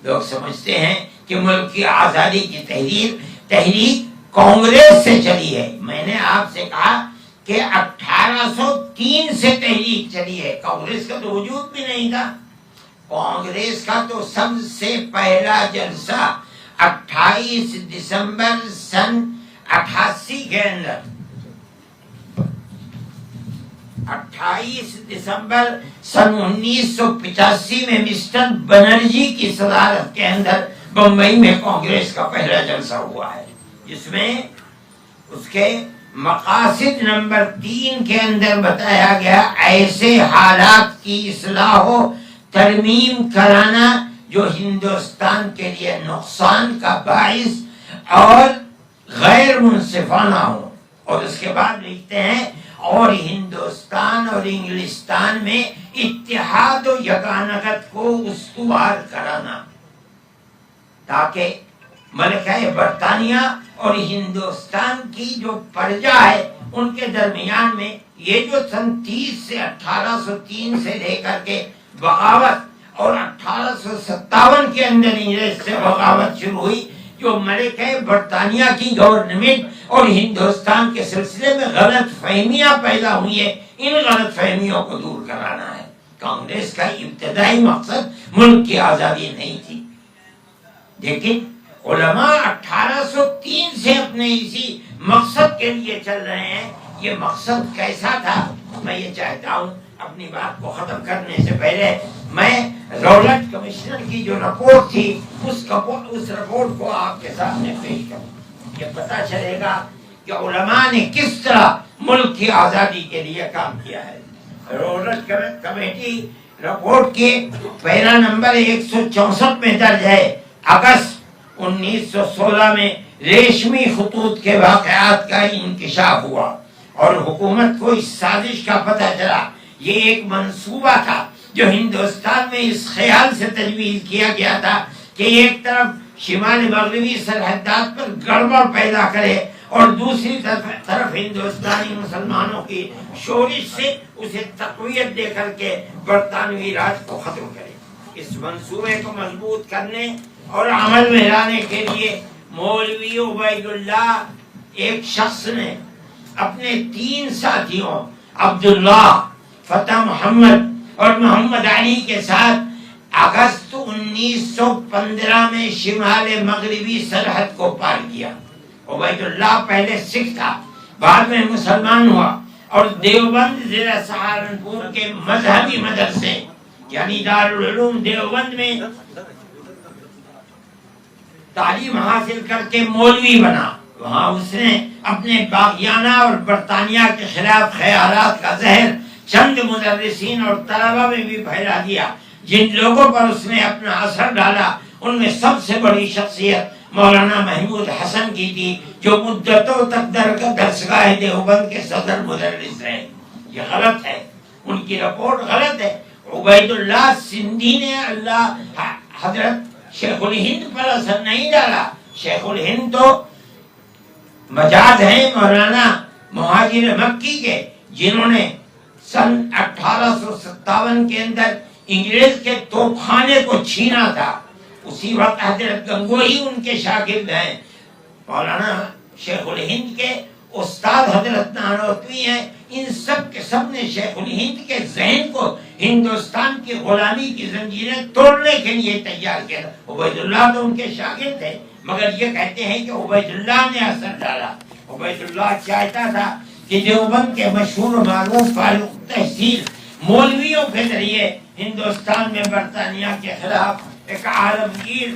لوگ سمجھتے ہیں کہ ملک کی آزادی کی تحریک کانگریس سے چلی ہے. میں نے آپ سے کہا کہ 1803 سے تحریک چلی ہے. کانگریس کا تو وجود بھی نہیں تھا. کانگریس کا تو سب سے پہلا جلسہ 28 دسمبر سن 88 کے اندر 28 دسمبر سن 1985 میں مسٹر بنرجی کی صدارت کے اندر بمبئی میں کانگریس کا پہلا جلسہ ہوا ہے، جس میں اس کے مقاصد نمبر 3 کے اندر بتایا گیا ایسے حالات کی اصلاح و ترمیم کرانا جو ہندوستان کے لیے نقصان کا باعث اور غیر منصفانہ ہو. اور اس کے بعد لکھتے ہیں اور ہندوستان اور انگلستان میں اتحاد و یگانگت کو استوار کرانا، تاکہ ملکہ برطانیہ اور ہندوستان کی جو پرجا ہے ان کے درمیان میں یہ جو سن 30 سے 1803 سے لے کر کے بغاوت اور 1857 کے اندر انگریز سے بغاوت شروع ہوئی، جو ملکہ برطانیہ کی گورنمنٹ اور ہندوستان کے سلسلے میں غلط فہمیاں پیدا ہوئی ہیں، ان غلط فہمیوں کو دور کرانا ہے. کانگریس کا ابتدائی مقصد ملک کی آزادی نہیں تھی، لیکن علماء 1803 سے اپنے اسی مقصد کے لیے چل رہے ہیں. یہ مقصد کیسا تھا؟ میں یہ چاہتا ہوں اپنی بات کو ختم کرنے سے پہلے میں رولٹ کمشنر کی جو رپورٹ تھی اس رپورٹ کو آپ کے سامنے پیش کروں. یہ پتہ چلے گا کہ علماء نے کس طرح ملک کی آزادی کے لیے کام کیا ہے. رولٹ کمیٹی رپورٹ کے پیرا نمبر 164 میں درج ہے اگست 1916 میں ریشمی خطوط کے واقعات کا انکشاف ہوا اور حکومت کو اس سازش کا پتہ چلا. یہ ایک منصوبہ تھا جو ہندوستان میں اس خیال سے تجویز کیا گیا تھا کہ ایک طرف شمال مغربی سرحدات پر گڑبڑ پیدا کرے اور دوسری طرف ہندوستانی مسلمانوں کی شورش سے اسے تقویت دے کر کے برطانوی راج کو ختم کرے. اس منصوبے کو مضبوط کرنے اور عمل میں لانے کے لیے مولوی عبید اللہ ایک شخص نے اپنے 3 ساتھیوں عبداللہ، فتح محمد اور محمد علی کے ساتھ اگست 1915 میں شمال مغربی سرحد کو پار کیا. عبید اللہ پہلے سکھ تھا، بعد میں مسلمان ہوا اور دیوبند ضلع سہارنپور کے مذہبی مدرسے یعنی دارالعلوم دیوبند میں تعلیم حاصل کر کے مولوی بنا. وہاں اس نے اپنے باغیانہ اور برطانیہ کے خلاف خیالات کا زہر چند مدرسین اور طلبہ میں بھی پھیلا دیا. جن لوگوں پر اس نے اپنا اثر ڈالا ان میں سب سے بڑی شخصیت مولانا محمود حسن کی تھی، جو مدتوں تک درسگاہ دیوبند کے صدر مدرس رہے. یہ غلط ہے، ان کی رپورٹ غلط ہے. عبید اللہ سندھی نے اللہ حضرت شیخ الہند پر اثر نہیں ڈالا. شیخ الہند تو مجاز ہیں مولانا مہاجر مکی کے، جنہوں نے سن 1857 کے اندر انگریز کے توپ خانے کو چھینا تھا. اسی وقت حضرت گنگوہی ان کے شاگرد ہیں. مولانا شیخ الہند کے استاد حضرت نانوتوی ہیں. ان سب کے سب نے شیخ الہند کے ذہن کو ہندوستان کی غلامی کی زنجیریں توڑنے کے لیے تیار کیا. عبید اللہ تو ان کے شاگرد تھے، مگر یہ کہتے ہیں کہ عبید اللہ نے اثر ڈالا. عبید اللہ چاہتا تھا کہ دیوبند کے مشہور و معروف فاروق تحصیل مولویوں کے ذریعے ہندوستان میں برطانیہ کے خلاف ایک عالمگیر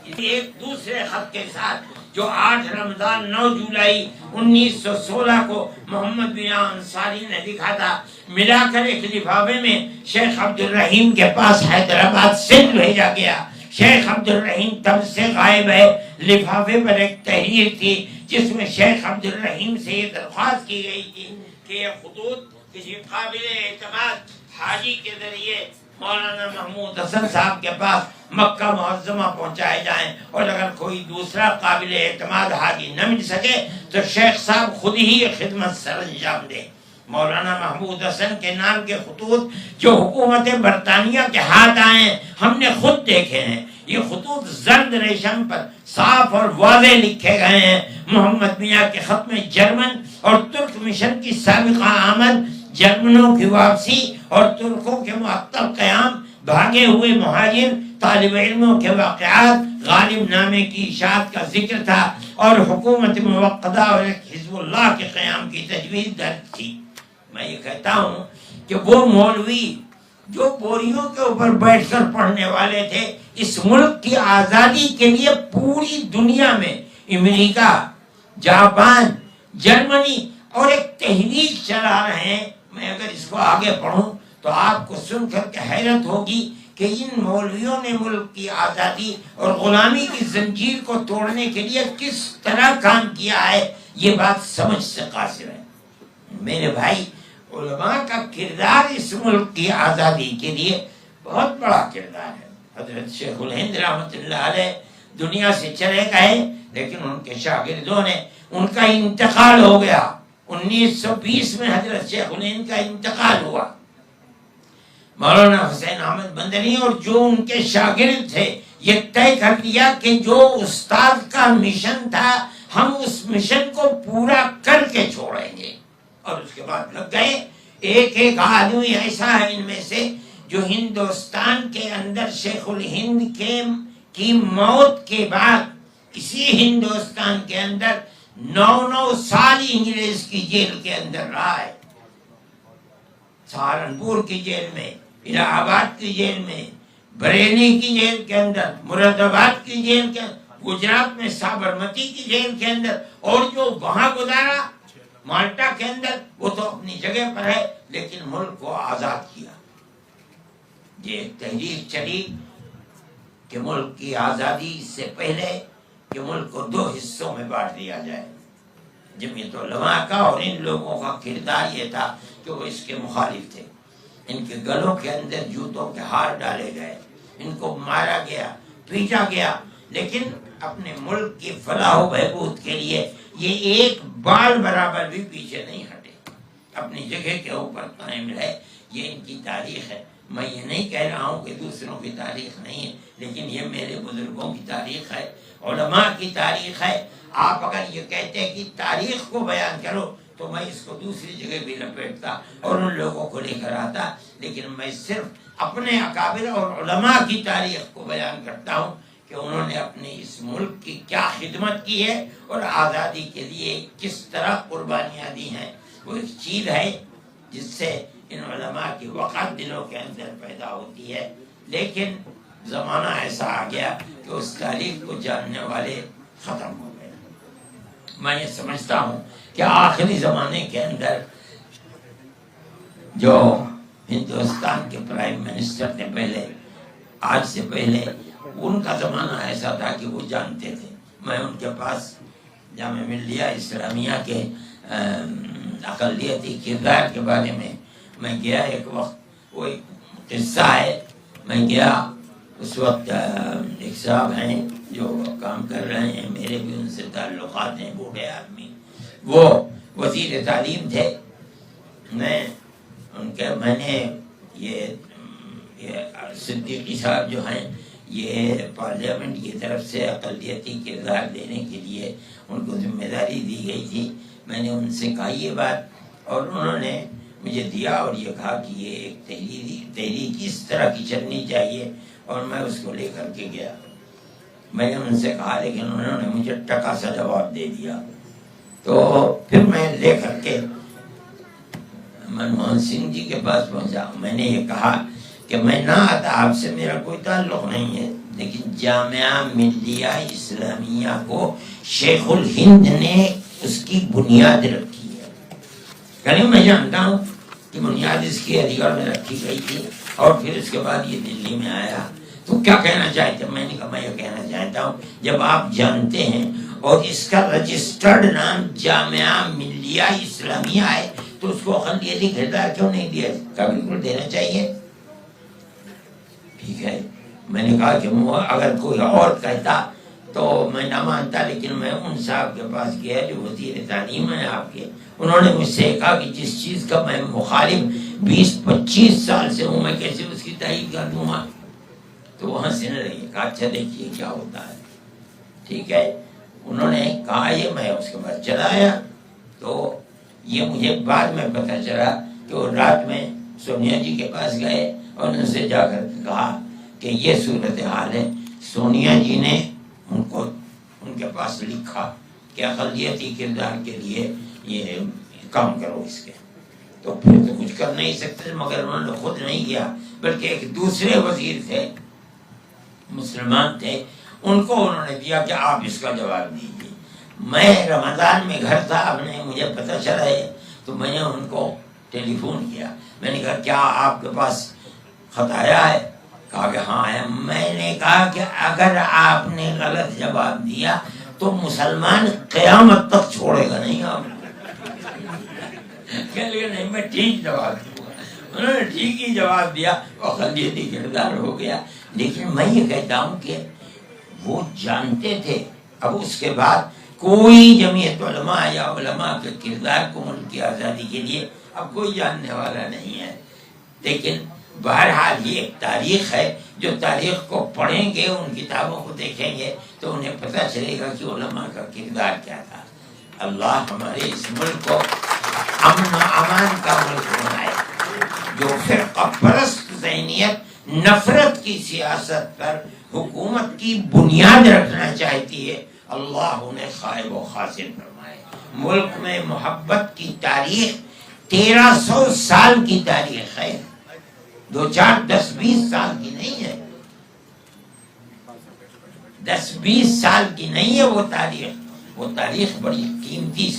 ایک دوسرے خط کے ساتھ جو 8 رمضان 9 جولائی 1916 کو محمد بن انصاری نے لکھا تھا ملا کر ایک لفافے میں شیخ عبد الرحیم کے پاس حیدرآباد سندھ بھیجا گیا. شیخ عبد الرحیم تب سے غائب ہے. لفافے پر ایک تحریر تھی جس میں شیخ عبد الرحیم سے یہ درخواست کی گئی تھی کہ یہ خطوط کسی قابل اعتماد حاجی کے ذریعے مولانا محمود حسن صاحب کے پاس مکہ معظمہ پہنچائے جائیں، اور اگر کوئی دوسرا قابل اعتماد حاجی نہ مل سکے تو شیخ صاحب خود ہی خدمت سر انجام دیں. مولانا محمود حسن کے نام کے خطوط جو حکومت برطانیہ کے ہاتھ آئے ہیں ہم نے خود دیکھے ہیں. یہ خطوط زرد ریشم پر صاف اور واضح لکھے گئے ہیں. محمد میاں کے خط میں جرمن اور ترک مشن کی سابقہ آمد، جرمنوں کی واپسی اور ترکوں کے معطل قیام، بھاگے ہوئے مہاجر، طالب علموں کے واقعات، غالب نامے کی اشاعت کا ذکر تھا اور حکومت موقتہ اور حزب اللہ کے قیام کی تجویز درج تھی. میں یہ کہتا ہوں کہ وہ مولوی جو بوریوں کے اوپر بیٹھ کر پڑھنے والے تھے، اس ملک کی آزادی کے لیے پوری دنیا میں امریکہ، جاپان، جرمنی اور ایک تحریک چلا رہے ہیں. میں اگر اس کو آگے پڑھوں تو آپ کو سن کر کے حیرت ہوگی کہ ان مولویوں نے ملک کی آزادی اور غلامی کی زنجیر کو توڑنے کے لیے کس طرح کام کیا ہے. یہ بات سمجھ سے قاصر ہے. میرے بھائی، علماء کا کردار اس ملک کی آزادی کے لیے بہت بڑا کردار ہے. حضرت شیخ الہند رحمۃ اللہ علیہ دنیا سے چلے گئے، لیکن ان کے شاگردوں نے، ان کا انتقال ہو گیا. 1920 میں حضرت شیخ الہند کا انتقال ہوا. مولانا حسین احمد مدنی اور جو ان کے شاگرد تھے یہ طے کر لیا کہ جو استاد کا مشن تھا ہم اس مشن کو پورا کر کے چھوڑیں گے. اور اس کے بعد لگ گئے. ایک ایک آدمی ایسا ہے ان میں سے جو ہندوستان کے اندر شیخ الہند کی موت کے بعد اسی ہندوستان کے اندر 9 سال انگریز کی جیل کے اندر رہا ہے. سہارنپور کی جیل میں، الہ آباد کی جیل میں، بریلی کی جیل کے اندر، مراد آباد کی جیل کے اندر، گجرات میں سابرمتی کی جیل کے اندر، اور جو وہاں گزارا مالٹا کے اندر، وہ تو اپنی جگہ پر ہے، لیکن ملک کو آزاد کیا. یہ ایک تحریک چلی کہ ملک کی آزادی سے پہلے کہ ملک کو 2 حصوں میں بانٹ دیا جائے. جمعیت علماء کا اور ان لوگوں کا کردار یہ تھا کہ وہ اس کے مخالف تھے. ان کے گلوں کے اندر جوتوں کے ہار ڈالے گئے، ان کو مارا گیا، پیٹا گیا، لیکن اپنے ملک کی فلاح و بہبود کے لیے یہ ایک بال برابر بھی پیچھے نہیں ہٹے، اپنی جگہ کے اوپر قائم رہے. یہ ان کی تاریخ ہے. میں یہ نہیں کہہ رہا ہوں کہ دوسروں کی تاریخ نہیں ہے، لیکن یہ میرے بزرگوں کی تاریخ ہے، علماء کی تاریخ ہے. آپ اگر یہ کہتے ہیں کہ تاریخ کو بیان کرو تو میں اس کو دوسری جگہ بھی لپیٹتا اور ان لوگوں کو لے کر آتا، لیکن میں صرف اپنے اکابر اور علماء کی تاریخ کو بیان کرتا ہوں کہ انہوں نے اپنے اس ملک کی کیا خدمت کی ہے اور آزادی کے لیے کس طرح قربانیاں دی ہیں. وہ ایک چیز ہے جس سے ان علماء کی وقت دلوں کے اندر پیدا ہوتی ہے. لیکن زمانہ ایسا آ گیا کہ اس تاریخ کو جاننے والے ختم ہو گئے. میں یہ سمجھتا ہوں کہ آخری زمانے کے اندر جو ہندوستان کے پرائم منسٹر تھے پہلے، آج سے پہلے، ان کا زمانہ ایسا تھا کہ وہ جانتے تھے. میں ان کے پاس جامعہ ملیہ اسلامیہ کے اقلیتی کردار کے بارے میں گیا ایک وقت. وہ ایک قصہ ہے. میں گیا اس وقت، ایک صاحب ہیں جو کام کر رہے ہیں، میرے بھی ان سے تعلقات ہیں، بوڑھے آدمی، وہ وزیر تعلیم تھے. میں نے یہ صدیقی صاحب جو ہیں، یہ پارلیمنٹ کی طرف سے اقلیتی کردار دینے کے لیے ان کو ذمہ داری دی گئی تھی. میں نے ان سے کہا یہ بات، اور انہوں نے مجھے دیا اور یہ کہا کہ یہ ایک تحریک اس طرح کی چلنی چاہیے، اور میں اس کو لے کر کے گیا. میں نے ان سے کہا، لیکن انہوں نے مجھے ٹکا سا جواب دے دیا. تو پھر میں لے کر کے منموہن سنگھ جی کے پاس پہنچا. میں نے یہ کہا کہ میں نہ آتا، آپ سے میرا کوئی تعلق نہیں ہے، لیکن جامعہ ملیہ اسلامیہ کو شیخ الہند نے اس کی بنیاد رکھی ہے. یعنی میں جانتا ہوں کہ بنیاد اس کی علی گڑھ میں رکھی گئی تھی، اور پھر اس کے بعد یہ دلی میں آیا. تو کیا کہنا چاہتے ہیں؟ میں نے کہا میں یہ کہنا چاہتا ہوں، جب آپ جانتے ہیں اور اس کا رجسٹرڈ نام جامعہ ملیہ اسلامیہ ہے تو اس کو اقلیتی کردار کیوں نہیں دیا؟ بالکل دینا چاہیے. ٹھیک ہے. میں نے کہا کہ اگر کوئی اور کہتا تو میں نہ مانتا، لیکن میں ان صاحب کے پاس گیا جو وزیر تعلیم ہیں آپ کے، انہوں نے مجھ سے کہا کہ جس چیز کا میں مخالف 20-25 سال سے ہوں، میں کیسے اس کی تائید کر دوں گا؟ تو وہاں سے نہ رہیے، کہا اچھا دیکھیے کیا ہوتا ہے، ٹھیک ہے۔ انہوں نے کہا یہ، میں اس کے بعد چلا آیا، تو یہ مجھے بعد میں پتہ چلا کہ وہ رات میں سونیا جی کے پاس گئے اور ان سے جا کر کہا کہ یہ صورتحال ہے۔ سونیا جی نے ان کے پاس لکھا کہ اقلیتی کردار کے لیے یہ کام کرو اس کے، تو پھر تو کچھ کر نہیں سکتے، مگر انہوں نے خود نہیں کیا، بلکہ ایک دوسرے وزیر تھے، مسلمان تھے، ان کو انہوں نے دیا کہ آپ اس کا جواب دیجیے۔ میں رمضان میں گھر تھا، اب نے مجھے پتہ چلا ہے، تو میں نے ان کو ٹیلی فون کیا، میں نے کہا کیا آپ کے پاس خط آیا ہے؟ کہا کہ ہاں ہے۔ میں نے کہا کہ اگر آپ نے غلط جواب دیا تو مسلمان قیامت تک چھوڑے گا نہیں آپ۔ کہ نہیں، میں ٹھیک جواب دوں گا۔ انہوں نے ٹھیک ہی جواب دیا، اقلیتی کردار ہو گیا۔ لیکن میں یہ کہتا ہوں کہ وہ جانتے تھے، اب اس کے بعد کوئی جمعیت علماء یا علماء کے کردار کو ملک کی آزادی کے لیے اب کوئی جاننے والا نہیں ہے۔ لیکن بہرحال یہ ایک تاریخ ہے، جو تاریخ کو پڑھیں گے، ان کتابوں کو دیکھیں گے تو انہیں پتہ چلے گا کہ علماء کا کردار کیا تھا۔ اللہ ہمارے اس ملک کو امن و امان کا ملک بنائے۔ جو فرقہ پرست ذہنیت نفرت کی سیاست پر حکومت کی بنیاد رکھنا چاہتی ہے، اللہ انہیں خائب و خاسر فرمائے۔ ملک میں محبت کی تاریخ 1300 سال کی تاریخ ہے، 10-20 سال کی نہیں ہے، 10-20 سال کی نہیں ہے وہ تاریخ بڑی قیمتی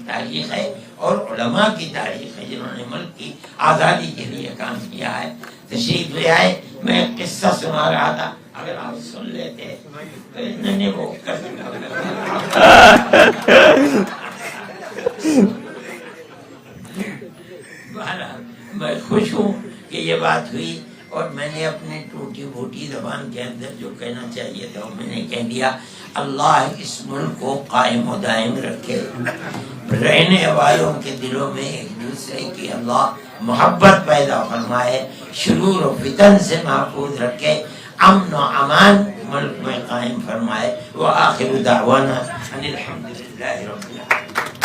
تاریخ ہے، اور علماء کی تاریخ ہے جنہوں نے ملک کی آزادی کے لیے کام کیا ہے۔ تشریف لے آئے، میں ایک قصہ سنا رہا تھا، اگر آپ سن لیتے تو انہوں نے وہ میں خوش ہوں کہ یہ بات ہوئی، اور میں نے اپنے ٹوٹی پھوٹی زبان کے اندر جو کہنا چاہیے تھا وہ میں نے کہہ دیا۔ اللہ اس ملک کو قائم و دائم رکھے، رہنے والوں کے دلوں میں ایک دوسرے کی اللہ محبت پیدا فرمائے، شرور و فتن سے محفوظ رکھے، امن و امان ملک میں قائم فرمائے۔ وآخر دعوانا ان الحمد للہ رب